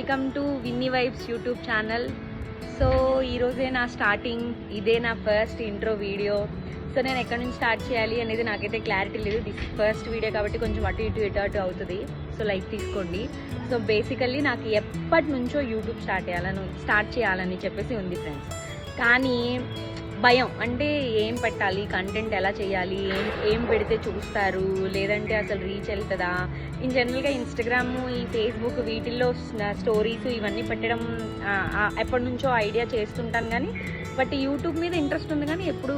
Welcome to Vinny Vibes YouTube channel. So ఈరోజే నా starting, ఇదే నా ఫస్ట్ ఇంట్రో వీడియో. సో నేను ఎక్కడి నుంచి స్టార్ట్ చేయాలి అనేది నాకైతే క్లారిటీ లేదు. దిస్ ఫస్ట్ వీడియో కాబట్టి కొంచెం అటు ఇటు అవుతుంది. సో లైక్ తీసుకోండి. సో బేసికల్లీ నాకు ఎప్పటి నుంచో యూట్యూబ్ స్టార్ట్ చేయాలని చెప్పేసి ఉంది ఫ్రెండ్స్. కానీ భయం, అంటే ఏం పెట్టాలి, కంటెంట్ ఎలా చేయాలి, ఏం పెడితే చూస్తారు, లేదంటే అసలు రీచ్ వెళ్తుందా. ఇన్ జనరల్గా ఇన్స్టాగ్రామ్, ఈ ఫేస్బుక్ వీటిల్లో స్టోరీస్ ఇవన్నీ పెట్టడం ఎప్పటి నుంచో ఐడియా చేస్తుంటాను. కానీ బట్ యూట్యూబ్ మీద ఇంట్రెస్ట్ ఉంది కానీ ఎప్పుడు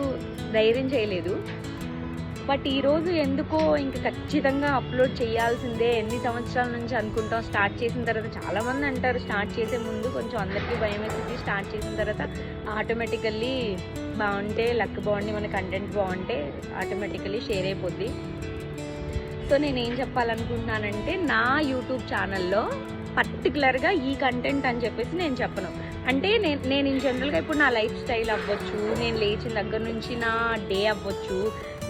ధైర్యం చేయలేదు. బట్ ఈరోజు ఎందుకో ఇంకా ఖచ్చితంగా అప్లోడ్ చేయాల్సిందే. ఎన్ని సంవత్సరాల నుంచి అనుకుంటాం. స్టార్ట్ చేసిన తర్వాత చాలామంది అంటారు స్టార్ట్ చేసే ముందు కొంచెం అందరికీ భయం వేస్తుంది. స్టార్ట్ చేసిన తర్వాత ఆటోమేటికల్లీ బాగుంటే, లక్ బాగుండి, మన కంటెంట్ బాగుంటే ఆటోమేటికల్లీ షేర్ అయిపోద్ది. సో నేనేం చెప్పాలనుకుంటున్నానంటే, నా యూట్యూబ్ ఛానల్లో పర్టికులర్గా ఈ కంటెంట్ అని చెప్పేసి నేను చెప్పను. అంటే నేను ఇన్ జనరల్గా ఇప్పుడు నా లైఫ్ స్టైల్ అవ్వచ్చు, నేను లేచిన దగ్గర నుంచి నా డే అవ్వచ్చు,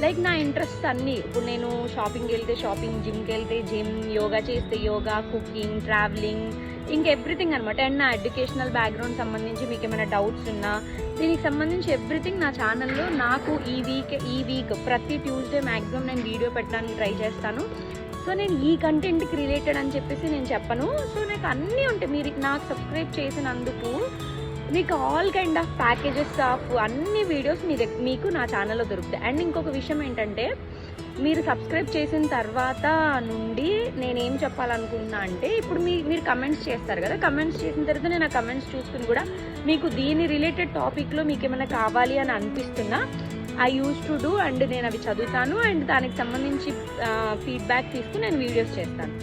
లైక్ నా ఇంట్రెస్ట్ అన్నీ. ఇప్పుడు నేను షాపింగ్కి వెళ్తే షాపింగ్, జిమ్కి వెళ్తే జిమ్, యోగా చేస్తే యోగా, కుకింగ్, ట్రావెలింగ్, ఇంకా ఎవ్రీథింగ్ అనమాట. అండ్ నా ఎడ్యుకేషనల్ బ్యాక్గ్రౌండ్ సంబంధించి మీకు ఏమైనా డౌట్స్ ఉన్నా దీనికి సంబంధించి ఎవ్రీథింగ్ నా ఛానల్లో నాకు ఈ వీక్ ప్రతి ట్యూస్డే మ్యాక్సిమం నేను వీడియో పెట్టడానికి ట్రై చేస్తాను. సో నేను ఈ కంటెంట్కి రిలేటెడ్ అని చెప్పేసి నేను చెప్పను. సో నాకు అన్నీ ఉంటాయి. మీరు నాకు సబ్స్క్రైబ్ చేసినందుకు మీకు all kind of packages of అన్ని వీడియోస్ మీకు నా ఛానల్లో దొరుకుతాయి. అండ్ ఇంకొక విషయం ఏంటంటే, మీరు సబ్స్క్రైబ్ చేసిన తర్వాత నుండి నేనేం చెప్పాలనుకుంటున్నా అంటే, ఇప్పుడు మీరు కమెంట్స్ చేస్తారు కదా, కమెంట్స్ చేసిన తర్వాత నేను ఆ కమెంట్స్ చూసుకుని కూడా మీకు దీని రిలేటెడ్ టాపిక్లో మీకు ఏమైనా కావాలి అని అనిపిస్తున్నా I use to do. And నేను అవి చదువుతాను అండ్ దానికి సంబంధించి ఫీడ్బ్యాక్ తీసుకుని నేను వీడియోస్ చేస్తాను.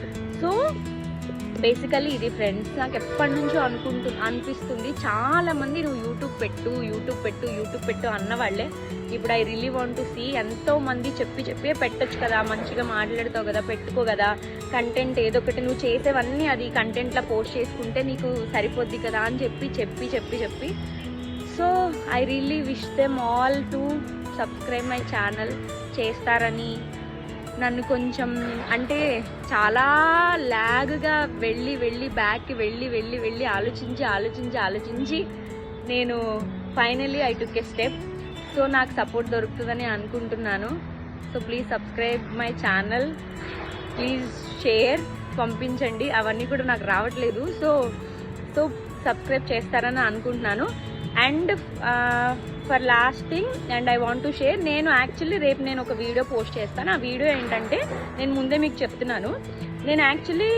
సో బేసికల్లీ ఇది ఫ్రెండ్స్, నాకు ఎప్పటి నుంచో అనిపిస్తుంది. చాలామంది నువ్వు యూట్యూబ్ పెట్టు అన్న వాళ్ళే ఇప్పుడు I really want to see. ఎంతోమంది చెప్పే పెట్టచ్చు కదా, మంచిగా మాట్లాడుతావు కదా, పెట్టుకో కదా కంటెంట్, ఏదో ఒకటి నువ్వు చేసేవన్నీ అది కంటెంట్లో పోస్ట్ చేసుకుంటే నీకు సరిపోద్ది కదా అని చెప్పి so I really wish them all to subscribe my channel. చేస్తారని నన్ను కొంచెం, అంటే చాలా ల్యాగ్గా బ్యాక్కి వెళ్ళి ఆలోచించి నేను finally I took A step. So నాకు సపోర్ట్ దొరుకుతుందని అనుకుంటున్నాను. So please subscribe my channel, please share, పంపించండి. అవన్నీ కూడా నాకు రావట్లేదు. సో సబ్స్క్రైబ్ చేస్తారని అనుకుంటున్నాను. And for last thing, and I want to share, నేను యాక్చువల్లీ రేపు నేను ఒక వీడియో పోస్ట్ చేస్తాను. ఆ వీడియో ఏంటంటే, నేను ముందే మీకు చెప్తున్నాను, నేను యాక్చువల్లీ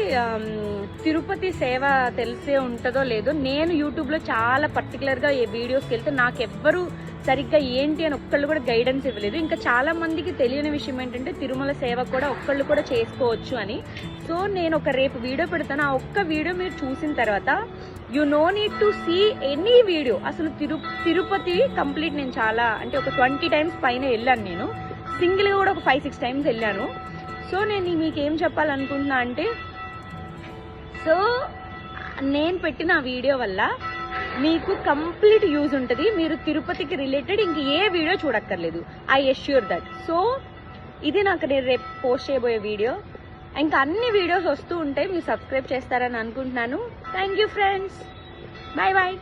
తిరుపతి సేవ తెలిసే ఉంటుందో లేదో, నేను యూట్యూబ్లో చాలా పర్టికులర్గా ఏ వీడియోస్కి వెళ్తే నాకు ఎవ్వరు సరిగ్గా ఏంటి అని ఒక్కళ్ళు కూడా గైడెన్స్ ఇవ్వలేదు. ఇంకా చాలా మందికి తెలియని విషయం ఏంటంటే, తిరుమల సేవ కూడా ఒక్కళ్ళు కూడా చేసుకోవచ్చు అని. సో నేను ఒక రేపు వీడియో పెడతాను. ఆ ఒక్క వీడియో మీరు చూసిన తర్వాత you no need to see any video. అసలు తిరుపతి కంప్లీట్ నేను చాలా, అంటే ఒక 20 times పైన వెళ్ళాను. నేను సింగిల్గా కూడా ఒక 5-6 times వెళ్ళాను. సో నేను మీకు ఏం చెప్పాలనుకుంటున్నా అంటే, సో నేను పెట్టిన వీడియో వల్ల మీకు కంప్లీట్ యూజ్ ఉంటుంది. మీరు తిరుపతికి రిలేటెడ్ ఇంక ఏ వీడియో చూడక్కర్లేదు. I assure that. సో ఇది నాకు నేను రేపు పోస్ట్ చేయబోయే వీడియో. ఇంకా అన్ని వీడియోస్ వస్తూ ఉంటాయి. మీరు సబ్స్క్రైబ్ చేస్తారని అనుకుంటున్నాను. Thank you friends. Bye bye.